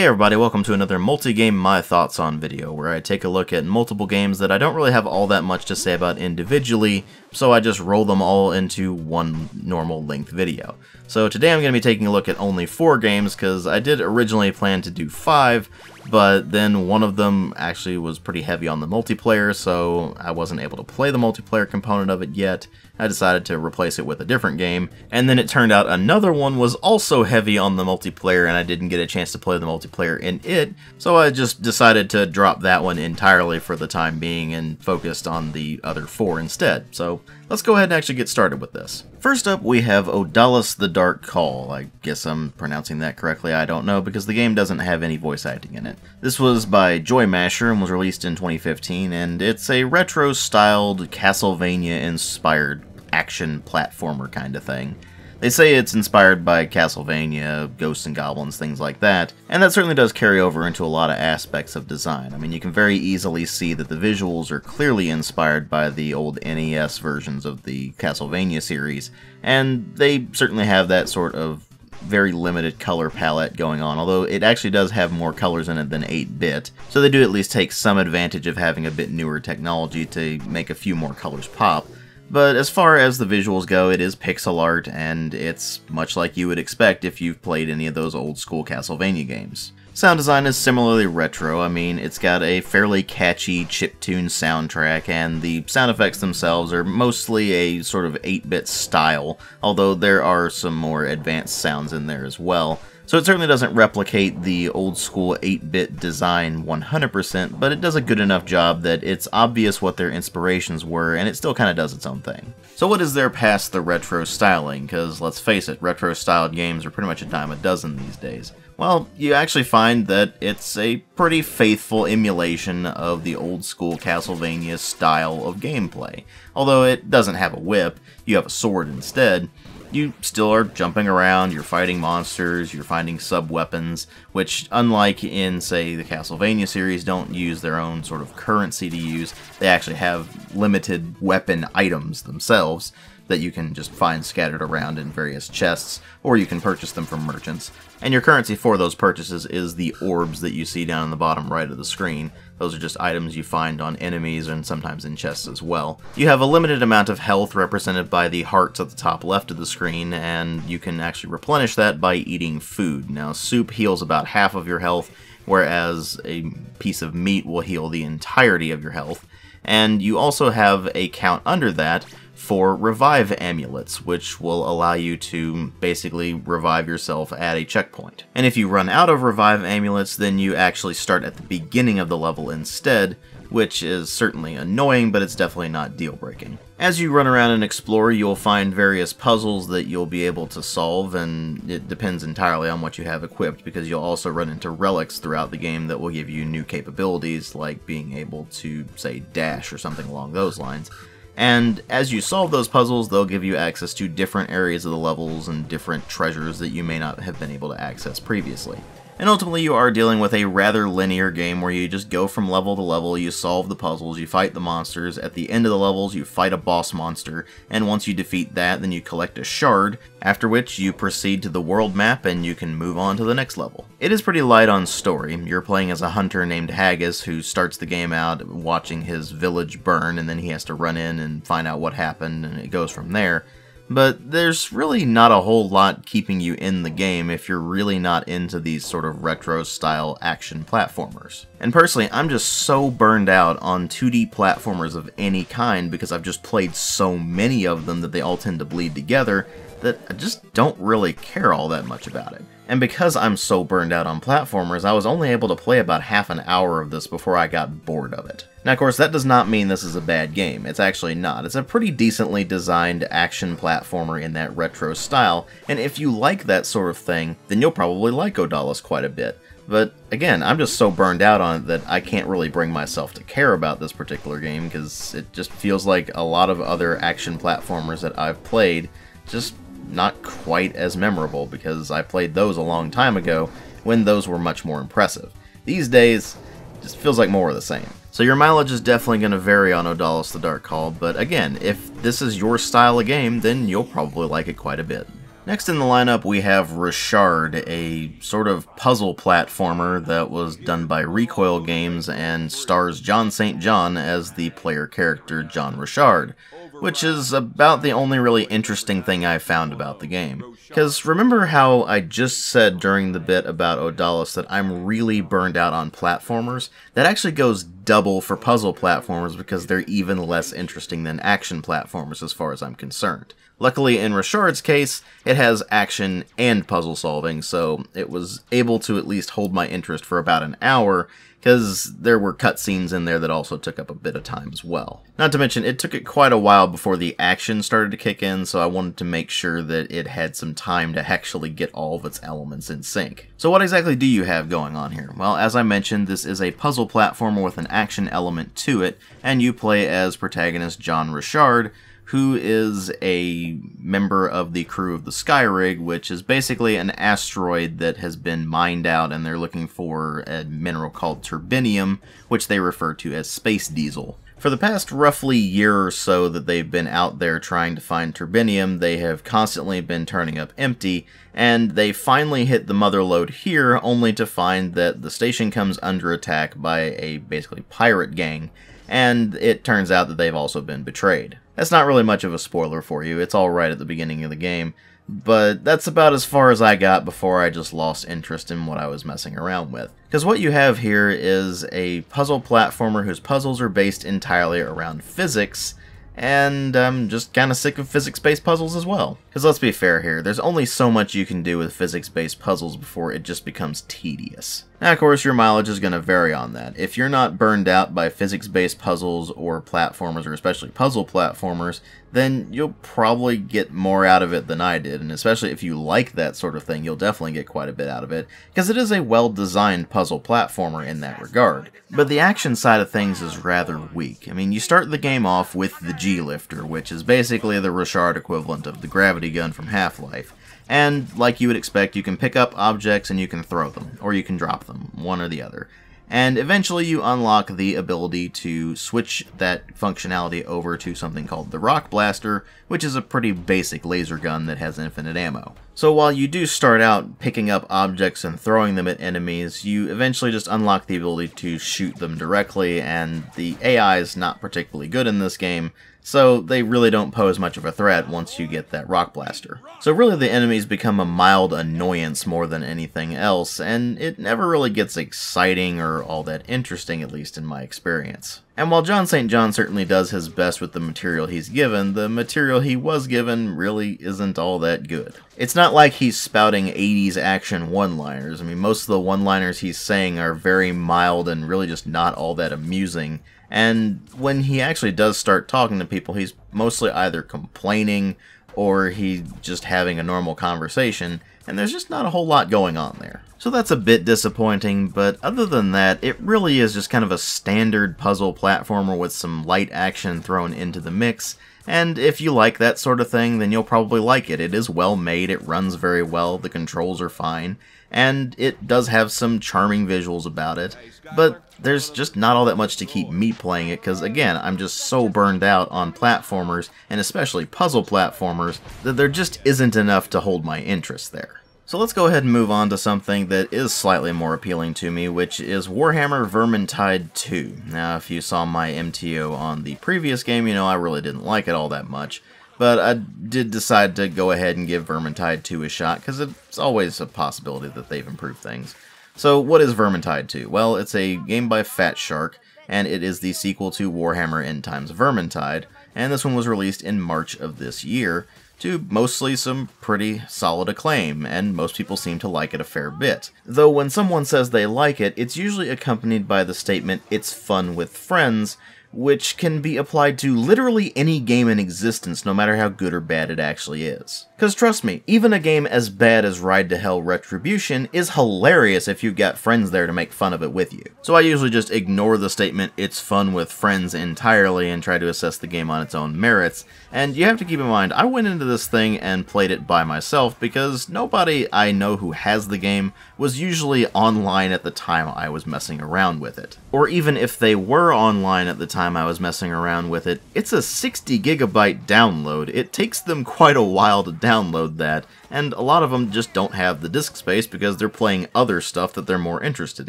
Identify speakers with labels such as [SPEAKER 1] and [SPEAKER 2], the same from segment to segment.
[SPEAKER 1] Hey everybody, welcome to another multi-game My Thoughts On video, where I take a look at multiple games that I don't really have all that much to say about individually, so I just roll them all into one normal length video. So today I'm going to be taking a look at only 4 games, because I did originally plan to do 5, but then one of them actually was pretty heavy on the multiplayer, so I wasn't able to play the multiplayer component of it yet. I decided to replace it with a different game, and then it turned out another one was also heavy on the multiplayer and I didn't get a chance to play the multiplayer in it, so I just decided to drop that one entirely for the time being and focused on the other 4 instead. So let's go ahead and actually get started with this. First up, we have Odallus the Dark Call. I guess I'm pronouncing that correctly, I don't know, because the game doesn't have any voice acting in it. This was by Joy Masher and was released in 2015, and it's a retro-styled, Castlevania-inspired action platformer kind of thing. They say it's inspired by Castlevania, Ghosts and Goblins, things like that, and that certainly does carry over into a lot of aspects of design. I mean, you can very easily see that the visuals are clearly inspired by the old NES versions of the Castlevania series, and they certainly have that sort of very limited color palette going on, although it actually does have more colors in it than 8-bit, so they do at least take some advantage of having a bit newer technology to make a few more colors pop. But as far as the visuals go, it is pixel art, and it's much like you would expect if you've played any of those old school Castlevania games. Sound design is similarly retro. I mean, it's got a fairly catchy chiptune soundtrack, and the sound effects themselves are mostly a sort of 8-bit style, although there are some more advanced sounds in there as well. So it certainly doesn't replicate the old school 8-bit design 100%, but it does a good enough job that it's obvious what their inspirations were, and it still kind of does its own thing. So what is there past the retro styling? Because let's face it, retro-styled games are pretty much a dime a dozen these days. Well, you actually find that it's a pretty faithful emulation of the old school Castlevania style of gameplay. Although it doesn't have a whip, you have a sword instead. You still are jumping around, you're fighting monsters, you're finding sub-weapons, which, unlike in, say, the Castlevania series, don't use their own sort of currency to use. They actually have limited weapon items themselves that you can just find scattered around in various chests, or you can purchase them from merchants. And your currency for those purchases is the orbs that you see down in the bottom right of the screen. Those are just items you find on enemies and sometimes in chests as well. You have a limited amount of health represented by the hearts at the top left of the screen, and you can actually replenish that by eating food. Now, soup heals about half of your health, whereas a piece of meat will heal the entirety of your health. And you also have a count under that for revive amulets, which will allow you to basically revive yourself at a checkpoint. And if you run out of revive amulets, then you actually start at the beginning of the level instead, which is certainly annoying, but it's definitely not deal-breaking. As you run around and explore, you'll find various puzzles that you'll be able to solve, and it depends entirely on what you have equipped, because you'll also run into relics throughout the game that will give you new capabilities, like being able to, say, dash or something along those lines. And as you solve those puzzles, they'll give you access to different areas of the levels and different treasures that you may not have been able to access previously. And ultimately you are dealing with a rather linear game where you just go from level to level, you solve the puzzles, you fight the monsters, at the end of the levels you fight a boss monster, and once you defeat that, then you collect a shard, after which you proceed to the world map and you can move on to the next level. It is pretty light on story. You're playing as a hunter named Haggis who starts the game out watching his village burn, and then he has to run in and find out what happened, and it goes from there. But there's really not a whole lot keeping you in the game if you're really not into these sort of retro-style action platformers. And personally, I'm just so burned out on 2D platformers of any kind because I've just played so many of them that they all tend to bleed together that I just don't really care all that much about it. And because I'm so burned out on platformers, I was only able to play about half an hour of this before I got bored of it. Now, of course, that does not mean this is a bad game. It's actually not. It's a pretty decently designed action platformer in that retro style, and if you like that sort of thing, then you'll probably like Odallus quite a bit. But again, I'm just so burned out on it that I can't really bring myself to care about this particular game, because it just feels like a lot of other action platformers that I've played just not quite as memorable, because I played those a long time ago when those were much more impressive. These days, it just feels like more of the same. So your mileage is definitely going to vary on Odallus the Dark Call, but again, if this is your style of game, then you'll probably like it quite a bit. Next in the lineup we have Rochard, a sort of puzzle platformer that was done by Recoil Games and stars John St. John as the player character John Rochard, which is about the only really interesting thing I found about the game. Because remember how I just said during the bit about Odallus that I'm really burned out on platformers? That actually goes double for puzzle platformers because they're even less interesting than action platformers as far as I'm concerned. Luckily, in Rochard's case, it has action and puzzle solving, so it was able to at least hold my interest for about an hour, because there were cutscenes in there that also took up a bit of time as well. Not to mention, it took it quite a while before the action started to kick in, so I wanted to make sure that it had some time to actually get all of its elements in sync. So what exactly do you have going on here? Well, as I mentioned, this is a puzzle platformer with an action element to it, and you play as protagonist John Rochard, who is a member of the crew of the Skyrig, which is basically an asteroid that has been mined out, and they're looking for a mineral called turbinium, which they refer to as space diesel. For the past roughly year or so that they've been out there trying to find turbinium, they have constantly been turning up empty, and they finally hit the mother lode here, only to find that the station comes under attack by a basically pirate gang, and it turns out that they've also been betrayed. That's not really much of a spoiler for you, it's all right at the beginning of the game, but that's about as far as I got before I just lost interest in what I was messing around with. Because what you have here is a puzzle platformer whose puzzles are based entirely around physics, and I'm just kind of sick of physics-based puzzles as well. Because let's be fair here, there's only so much you can do with physics-based puzzles before it just becomes tedious. Now, of course, your mileage is going to vary on that. If you're not burned out by physics-based puzzles or platformers, or especially puzzle platformers, then you'll probably get more out of it than I did, and especially if you like that sort of thing, you'll definitely get quite a bit out of it, because it is a well-designed puzzle platformer in that regard. But the action side of things is rather weak. I mean, you start the game off with the G-Lifter, which is basically the Rochard equivalent of the gravity gun from Half-Life. And, like you would expect, you can pick up objects and you can throw them, or you can drop them, one or the other. And eventually you unlock the ability to switch that functionality over to something called the Rock Blaster, which is a pretty basic laser gun that has infinite ammo. So while you do start out picking up objects and throwing them at enemies, you eventually just unlock the ability to shoot them directly, and the AI is not particularly good in this game, so they really don't pose much of a threat once you get that Rock Blaster. So really the enemies become a mild annoyance more than anything else, and it never really gets exciting or all that interesting, at least in my experience. And while John St. John certainly does his best with the material he's given, the material he was given really isn't all that good. It's not like he's spouting 80s action one-liners. I mean, most of the one-liners he's saying are very mild and really just not all that amusing. And when he actually does start talking to people, he's mostly either complaining or he's just having a normal conversation, and there's just not a whole lot going on there. So that's a bit disappointing, but other than that, it really is just kind of a standard puzzle platformer with some light action thrown into the mix, and if you like that sort of thing, then you'll probably like it. It is well made, it runs very well, the controls are fine, and it does have some charming visuals about it, but there's just not all that much to keep me playing it, because again, I'm just so burned out on platformers, and especially puzzle platformers, that there just isn't enough to hold my interest there. So let's go ahead and move on to something that is slightly more appealing to me, which is Warhammer Vermintide II. Now, if you saw my MTO on the previous game, you know I really didn't like it all that much, but I did decide to go ahead and give Vermintide II a shot, because it's always a possibility that they've improved things. So what is Vermintide II? Well, it's a game by Fat Shark, and it is the sequel to Warhammer End Times Vermintide, and this one was released in March of this year, to mostly some pretty solid acclaim, and most people seem to like it a fair bit. Though when someone says they like it, it's usually accompanied by the statement, "it's fun with friends," which can be applied to literally any game in existence, no matter how good or bad it actually is. Because trust me, even a game as bad as Ride to Hell Retribution is hilarious if you've got friends there to make fun of it with you. So I usually just ignore the statement, "it's fun with friends" entirely and try to assess the game on its own merits. And you have to keep in mind, I went into this thing and played it by myself because nobody I know who has the game was usually online at the time I was messing around with it. Or even if they were online at the time time I was messing around with it, it's a 60 gigabyte download. It takes them quite a while to download that, and a lot of them just don't have the disk space because they're playing other stuff that they're more interested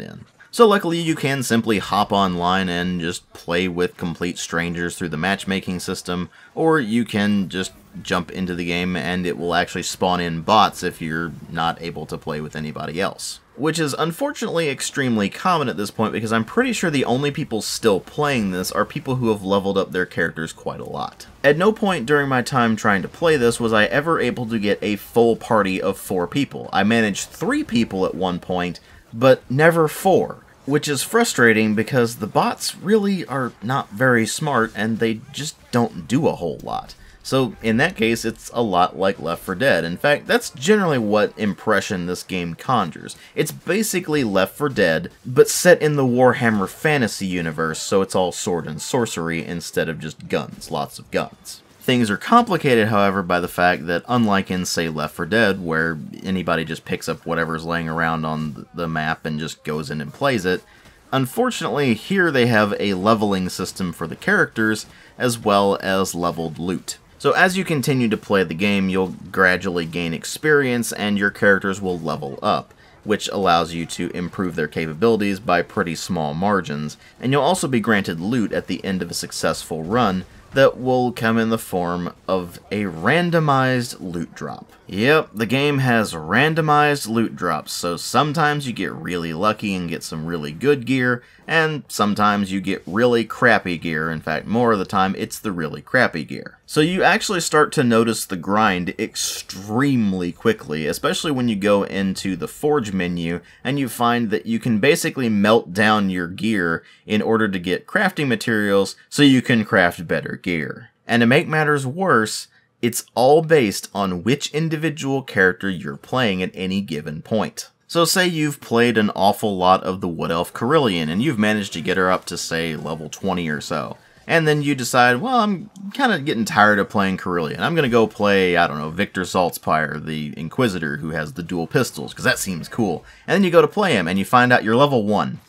[SPEAKER 1] in. So luckily you can simply hop online and just play with complete strangers through the matchmaking system, or you can just jump into the game and it will actually spawn in bots if you're not able to play with anybody else. Which is unfortunately extremely common at this point because I'm pretty sure the only people still playing this are people who have leveled up their characters quite a lot. At no point during my time trying to play this was I ever able to get a full party of 4 people. I managed 3 people at one point, but never 4. Which is frustrating because the bots really are not very smart and they just don't do a whole lot. So in that case, it's a lot like Left 4 Dead. In fact, that's generally what impression this game conjures. It's basically Left 4 Dead, but set in the Warhammer fantasy universe, so it's all sword and sorcery instead of just guns, lots of guns. Things are complicated, however, by the fact that unlike in, say, Left 4 Dead, where anybody just picks up whatever's laying around on the map and just goes in and plays it, unfortunately, here they have a leveling system for the characters, as well as leveled loot. So as you continue to play the game, you'll gradually gain experience, and your characters will level up, which allows you to improve their capabilities by pretty small margins, and you'll also be granted loot at the end of a successful run, that will come in the form of a randomized loot drop. Yep, the game has randomized loot drops, so sometimes you get really lucky and get some really good gear, and sometimes you get really crappy gear. In fact, more of the time, it's the really crappy gear. So you actually start to notice the grind extremely quickly, especially when you go into the Forge menu, and you find that you can basically melt down your gear in order to get crafting materials so you can craft better gear. And to make matters worse, it's all based on which individual character you're playing at any given point. So say you've played an awful lot of the Wood Elf Carillion, and you've managed to get her up to, say, level 20 or so. And then you decide, well, I'm kind of getting tired of playing Carillion. I'm going to go play, I don't know, Victor Saltzpyre, the Inquisitor who has the dual pistols, because that seems cool. And then you go to play him, and you find out you're level 1.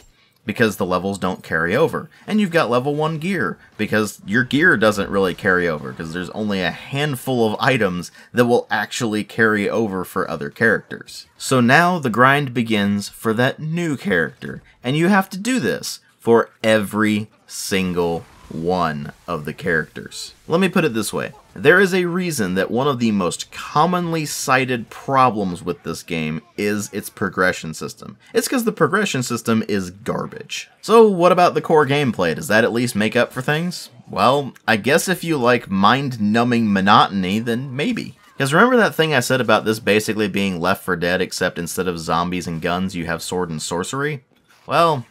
[SPEAKER 1] Because the levels don't carry over. And you've got level 1 gear, because your gear doesn't really carry over, because there's only a handful of items that will actually carry over for other characters. So now the grind begins for that new character, and you have to do this for every single one of the characters. Let me put it this way. There is a reason that one of the most commonly cited problems with this game is its progression system. It's because the progression system is garbage. So what about the core gameplay? Does that at least make up for things? Well, I guess if you like mind-numbing monotony, then maybe. Because remember that thing I said about this basically being Left 4 Dead, except instead of zombies and guns, you have sword and sorcery? Well,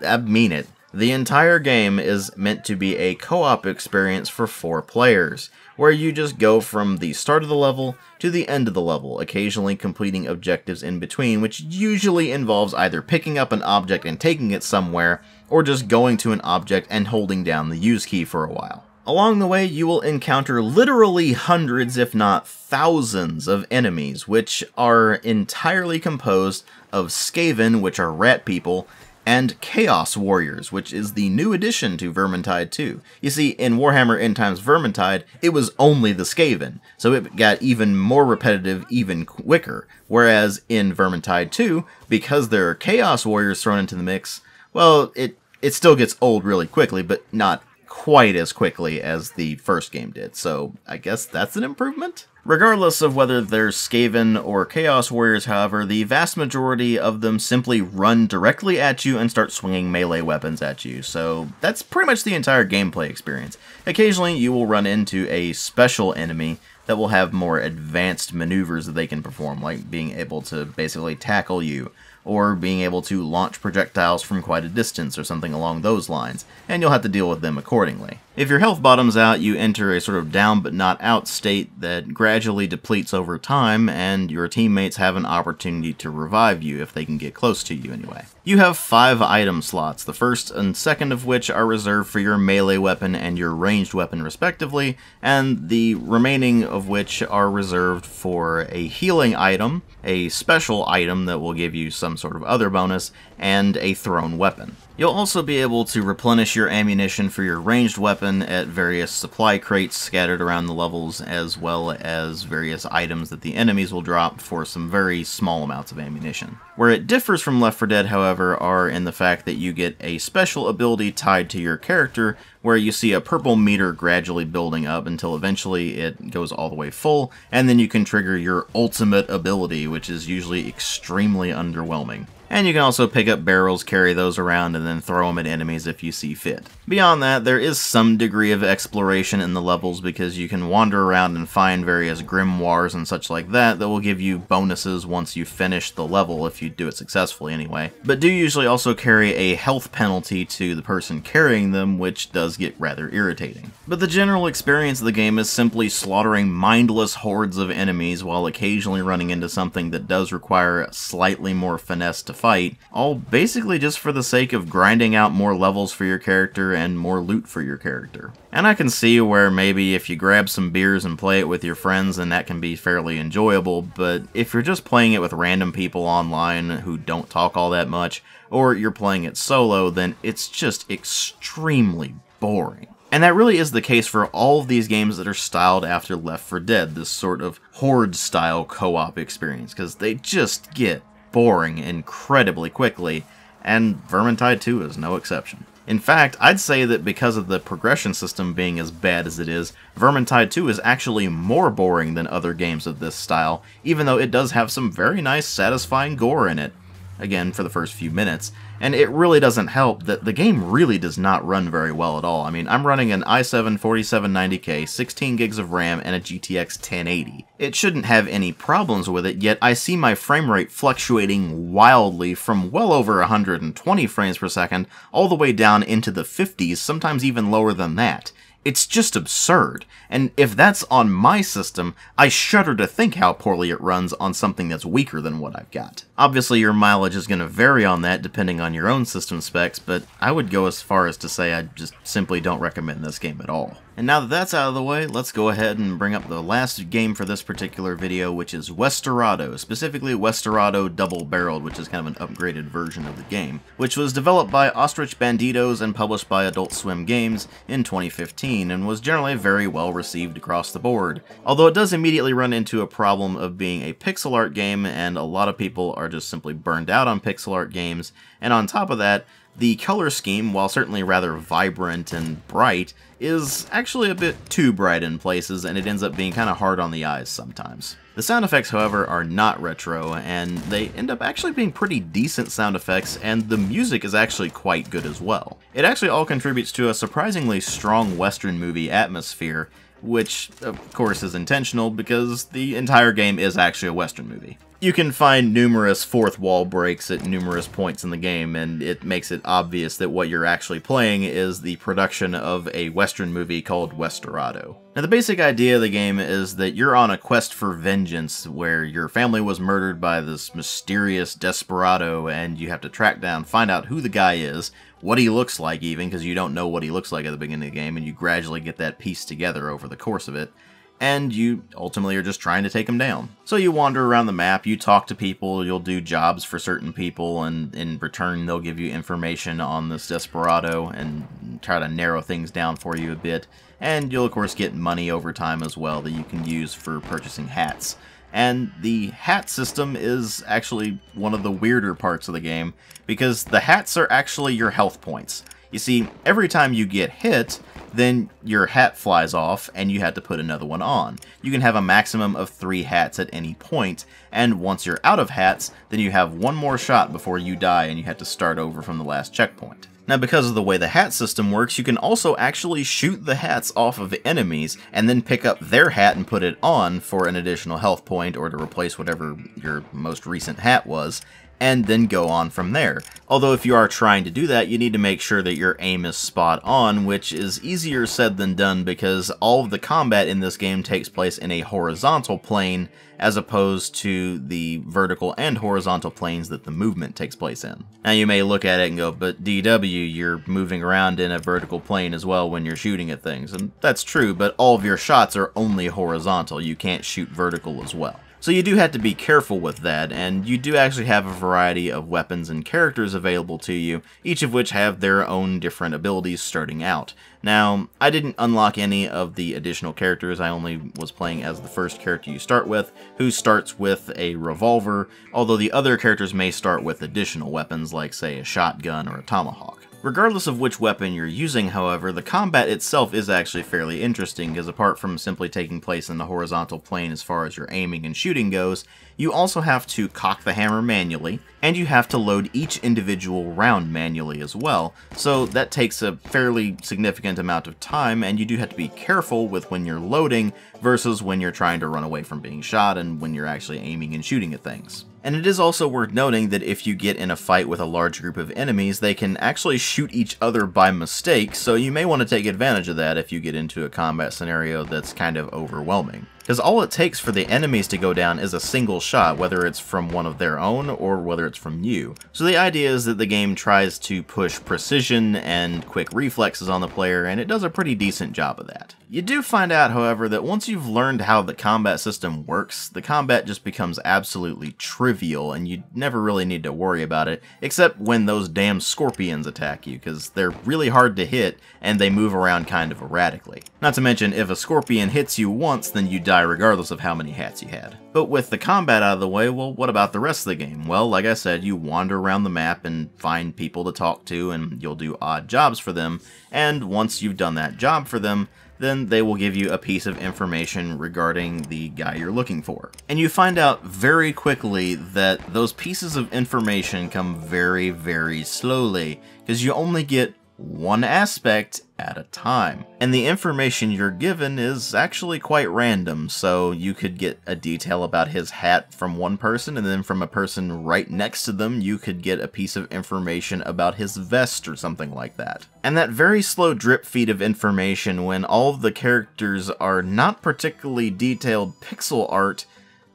[SPEAKER 1] I mean it. The entire game is meant to be a co-op experience for 4 players, where you just go from the start of the level to the end of the level, occasionally completing objectives in between, which usually involves either picking up an object and taking it somewhere, or just going to an object and holding down the use key for a while. Along the way, you will encounter literally hundreds, if not thousands, of enemies, which are entirely composed of Skaven, which are rat people, and Chaos Warriors, which is the new addition to Vermintide II. You see, in Warhammer End Times Vermintide, it was only the Skaven, so it got even more repetitive even quicker, whereas in Vermintide II, because there are Chaos Warriors thrown into the mix, well, it still gets old really quickly, but not quite as quickly as the first game did, so I guess that's an improvement? Regardless of whether they're Skaven or Chaos Warriors, however, the vast majority of them simply run directly at you and start swinging melee weapons at you, so that's pretty much the entire gameplay experience. Occasionally, you will run into a special enemy that will have more advanced maneuvers that they can perform, like being able to basically tackle you, or being able to launch projectiles from quite a distance or something along those lines, and you'll have to deal with them accordingly. If your health bottoms out, you enter a sort of down but not out state that gradually depletes over time, and your teammates have an opportunity to revive you if they can get close to you anyway. You have 5 item slots, the first and second of which are reserved for your melee weapon and your ranged weapon respectively, and the remaining of which are reserved for a healing item, a special item that will give you some sort of other bonus, and a thrown weapon. You'll also be able to replenish your ammunition for your ranged weapon at various supply crates scattered around the levels, as well as various items that the enemies will drop for some very small amounts of ammunition. Where it differs from Left 4 Dead, however, are in the fact that you get a special ability tied to your character, where you see a purple meter gradually building up until eventually it goes all the way full, and then you can trigger your ultimate ability, which is usually extremely underwhelming. And you can also pick up barrels, carry those around, and then throw them at enemies if you see fit. Beyond that, there is some degree of exploration in the levels because you can wander around and find various grimoires and such like that will give you bonuses once you finish the level, if you do it successfully anyway. But do usually also carry a health penalty to the person carrying them, which does get rather irritating. But the general experience of the game is simply slaughtering mindless hordes of enemies while occasionally running into something that does require slightly more finesse to fight, all basically just for the sake of grinding out more levels for your character and more loot for your character. And I can see where maybe if you grab some beers and play it with your friends, then that can be fairly enjoyable, but if you're just playing it with random people online who don't talk all that much, or you're playing it solo, then it's just extremely boring. And that really is the case for all of these games that are styled after Left 4 Dead, this sort of horde-style co-op experience, because they just get boring incredibly quickly, and Vermintide 2 is no exception. In fact, I'd say that because of the progression system being as bad as it is, Vermintide 2 is actually more boring than other games of this style, even though it does have some very nice, satisfying gore in it. Again, for the first few minutes, and it really doesn't help that the game really does not run very well at all. I mean, I'm running an i7 4790K, 16 gigs of RAM, and a GTX 1080. It shouldn't have any problems with it, yet I see my frame rate fluctuating wildly from well over 120 frames per second all the way down into the 50s, sometimes even lower than that. It's just absurd, and if that's on my system, I shudder to think how poorly it runs on something that's weaker than what I've got. Obviously, your mileage is going to vary on that depending on your own system specs, but I would go as far as to say I just simply don't recommend this game at all. And now that that's out of the way, let's go ahead and bring up the last game for this particular video, which is Westerado, specifically Westerado Double Barreled, which is kind of an upgraded version of the game, which was developed by Ostrich Banditos and published by Adult Swim Games in 2015, and was generally very well received across the board. Although it does immediately run into a problem of being a pixel art game, and a lot of people are just simply burned out on pixel art games, and on top of that, the color scheme, while certainly rather vibrant and bright, is actually a bit too bright in places, and it ends up being kind of hard on the eyes sometimes. The sound effects, however, are not retro, and they end up actually being pretty decent sound effects, and the music is actually quite good as well. It actually all contributes to a surprisingly strong Western movie atmosphere, which, of course, is intentional because the entire game is actually a Western movie. You can find numerous fourth wall breaks at numerous points in the game, and it makes it obvious that what you're actually playing is the production of a Western movie called Westerado. Now, the basic idea of the game is that you're on a quest for vengeance where your family was murdered by this mysterious desperado, and you have to track down, find out who the guy is, what he looks like even, because you don't know what he looks like at the beginning of the game, and you gradually get that piece together over the course of it. And you ultimately are just trying to take them down. So you wander around the map, you talk to people, you'll do jobs for certain people, and in return they'll give you information on this desperado and try to narrow things down for you a bit. And you'll of course get money over time as well that you can use for purchasing hats. And the hat system is actually one of the weirder parts of the game, because the hats are actually your health points. You see, every time you get hit, then your hat flies off and you have to put another one on. You can have a maximum of 3 hats at any point, and once you're out of hats, then you have one more shot before you die and you have to start over from the last checkpoint. Now, because of the way the hat system works, you can also actually shoot the hats off of enemies and then pick up their hat and put it on for an additional health point or to replace whatever your most recent hat was, and then go on from there. Although if you are trying to do that, you need to make sure that your aim is spot on, which is easier said than done because all of the combat in this game takes place in a horizontal plane as opposed to the vertical and horizontal planes that the movement takes place in. Now you may look at it and go, but DW, you're moving around in a vertical plane as well when you're shooting at things, and that's true, but all of your shots are only horizontal. You can't shoot vertical as well. So you do have to be careful with that, and you do actually have a variety of weapons and characters available to you, each of which have their own different abilities starting out. Now, I didn't unlock any of the additional characters, I only was playing as the first character you start with, who starts with a revolver, although the other characters may start with additional weapons like, say, a shotgun or a tomahawk. Regardless of which weapon you're using, however, the combat itself is actually fairly interesting, because apart from simply taking place in the horizontal plane as far as your aiming and shooting goes, you also have to cock the hammer manually, and you have to load each individual round manually as well, so that takes a fairly significant amount of time, and you do have to be careful with when you're loading versus when you're trying to run away from being shot and when you're actually aiming and shooting at things. And it is also worth noting that if you get in a fight with a large group of enemies, they can actually shoot each other by mistake, so you may want to take advantage of that if you get into a combat scenario that's kind of overwhelming. Because all it takes for the enemies to go down is a single shot, whether it's from one of their own or whether it's from you. So the idea is that the game tries to push precision and quick reflexes on the player, and it does a pretty decent job of that. You do find out, however, that once you've learned how the combat system works, the combat just becomes absolutely trivial, and you never really need to worry about it, except when those damn scorpions attack you, because they're really hard to hit, and they move around kind of erratically. Not to mention, if a scorpion hits you once, then you die regardless of how many hats you had. But with the combat out of the way, well, what about the rest of the game? Well, like I said, you wander around the map and find people to talk to, and you'll do odd jobs for them, and once you've done that job for them, then they will give you a piece of information regarding the guy you're looking for. And you find out very quickly that those pieces of information come very, very slowly, because you only get one aspect at a time. And the information you're given is actually quite random, so you could get a detail about his hat from one person, and then from a person right next to them you could get a piece of information about his vest or something like that. And that very slow drip feed of information when all of the characters are not particularly detailed pixel art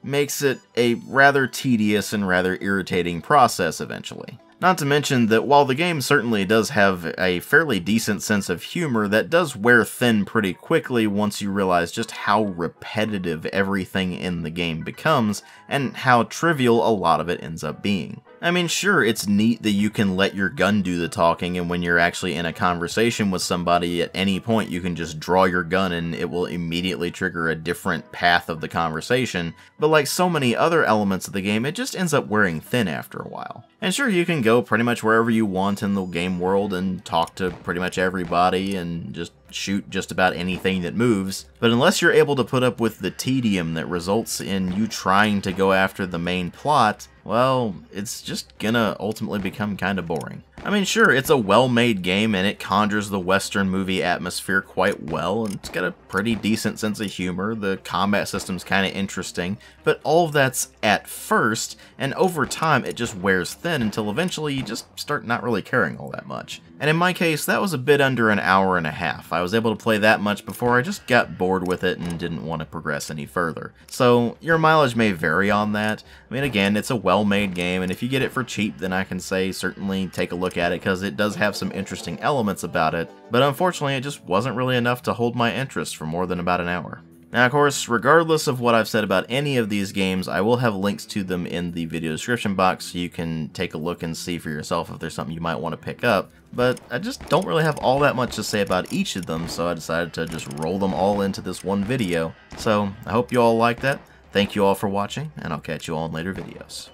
[SPEAKER 1] makes it a rather tedious and rather irritating process eventually. Not to mention that while the game certainly does have a fairly decent sense of humor, that does wear thin pretty quickly once you realize just how repetitive everything in the game becomes, and how trivial a lot of it ends up being. I mean, sure, it's neat that you can let your gun do the talking, and when you're actually in a conversation with somebody, at any point you can just draw your gun and it will immediately trigger a different path of the conversation, but like so many other elements of the game, it just ends up wearing thin after a while. And sure, you can go pretty much wherever you want in the game world and talk to pretty much everybody and just shoot just about anything that moves, but unless you're able to put up with the tedium that results in you trying to go after the main plot, well, it's just gonna ultimately become kinda boring. I mean, sure, it's a well-made game and it conjures the Western movie atmosphere quite well, and it's got a pretty decent sense of humor, the combat system's kinda interesting, but all of that's at first, and over time it just wears thin until eventually you just start not really caring all that much. And in my case, that was a bit under an hour and a half. I was able to play that much before I just got bored with it and didn't want to progress any further. So your mileage may vary on that. I mean, again, it's a well-made game, and if you get it for cheap, then I can say certainly take a look at it, because it does have some interesting elements about it, but unfortunately it just wasn't really enough to hold my interest for more than about an hour. Now, of course, regardless of what I've said about any of these games, I will have links to them in the video description box so you can take a look and see for yourself if there's something you might want to pick up. But I just don't really have all that much to say about each of them, so I decided to just roll them all into this one video. So, I hope you all liked that. Thank you all for watching, and I'll catch you all in later videos.